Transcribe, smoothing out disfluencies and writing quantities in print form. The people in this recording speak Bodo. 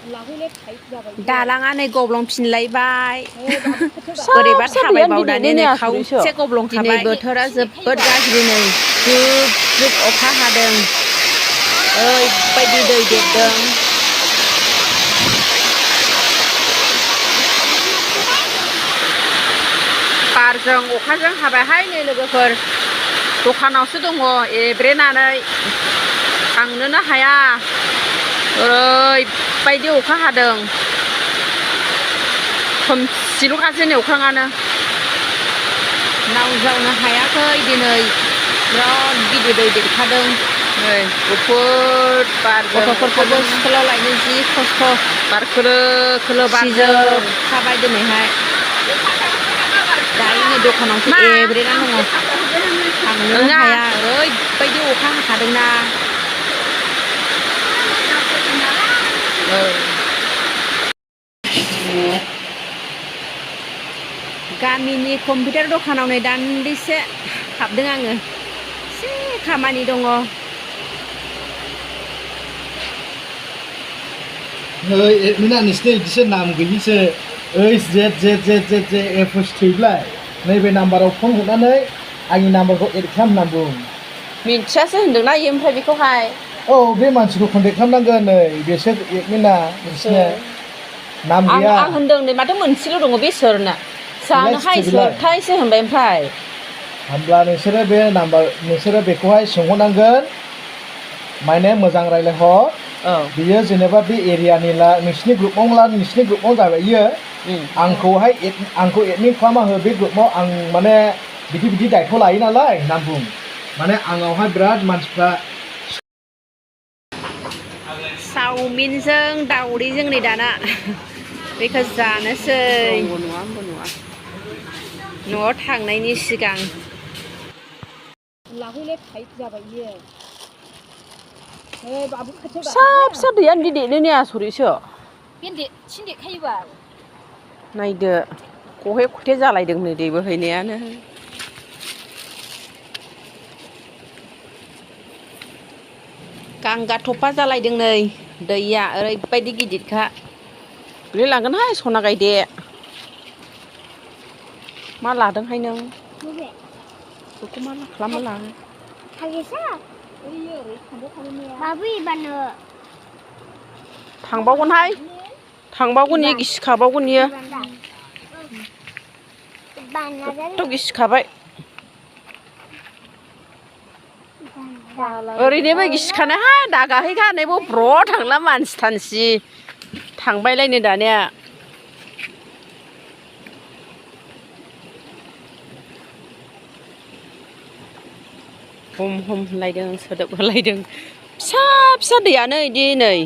दालाङा नै गब्लंफिनलायबाय बोरैबा थाबायबावनानै नै खावसे गब्लंखाबाय बोथोरा जोबोद गाज्रि नै जुब जुब अखा हादों ओरैबायदि दै देरदों बारजों अखाजों हाबायहाय नै लोगोफोर दखानावसो दङ एब्रेनानै थांनोनो हाया ओरैबायदि अखा हादों खोमसिल'खासै नै अख्राङानो नाव जावनो हायाखै दिनै बिराद गिदिर दै देरखादों नै गुफुर बारजों गथ'फोरखौबो स्कुलाव लायनो जि खस्थ' बार खोलो खोलो बारजोबखाबाय दिनैहाय दायो नै दखानावसो एब्रेनानै दङ थांनोनो हाया ओरैबायदि अखा हाखादोंना गामिनि कम्पिउटार दखानाव नै दान्दिसे हाबदों आङो एसे खामानि दङ एडमिना नोंसिना बिदिसो नाम गैयिसो एफस थैब्लाय नैबे नाम्बाराव फन हरनानै आंनि नाम्बारखौ एड खालामनांगौ मिथियासो होनदोंना इयो ओमफ्राय बेखौहाय औ बे मानसिखौ कन्टेक्ट खालामनांगोन नै बेसोर एडमिना नोंसिना नाम गैया आं होनदों नै माथो मोनसेल' दङ बेसोरना जानोहाय सोरथायसो होनबाय ओमफ्राय होमब्ला नोंसोरो बेखौहाय सोंहरनांगोन माने मोजां रायज्लायहर बियो जेनेबा बे एरियानि नोंसिनि ग्रुपाव जाबाय इयो आंखौ एडमिट खालामना हो बे ग्रुपाव आं माने बिदि दायथ' लायो नालाय होनना बुं माने आंनावहाय बिराद मानसिफ्रा चावमिनजों दावदैजों नै दाना बेखौ जानोसै न'आव थांनायनि सिगां फिसा दैयानो देरनो ने आसरितसो नायदो खहे खथे जालायदों नै दै बोहैनायानो गांगा थफा जालायदों नै दैया ओरैबायदि गिदिरखा गोलैलांगोनहाय सना गायदे मा लादोंहाय नों बेखौ मा खालामनो लाङो थांबावगोनहाय थांबावगोन इयो गिसिखाबावगोन इयो खथ्थ' गिसिखाबाय ओरैनोबो गिसिखानायहाय दा गाहैखानायबो ब्र' थांला मानसि थानसि थांबायलायनो दानिया हम हम होनलायदों सोदोब होलायदों फिसा फिसा दैयानो इदि नै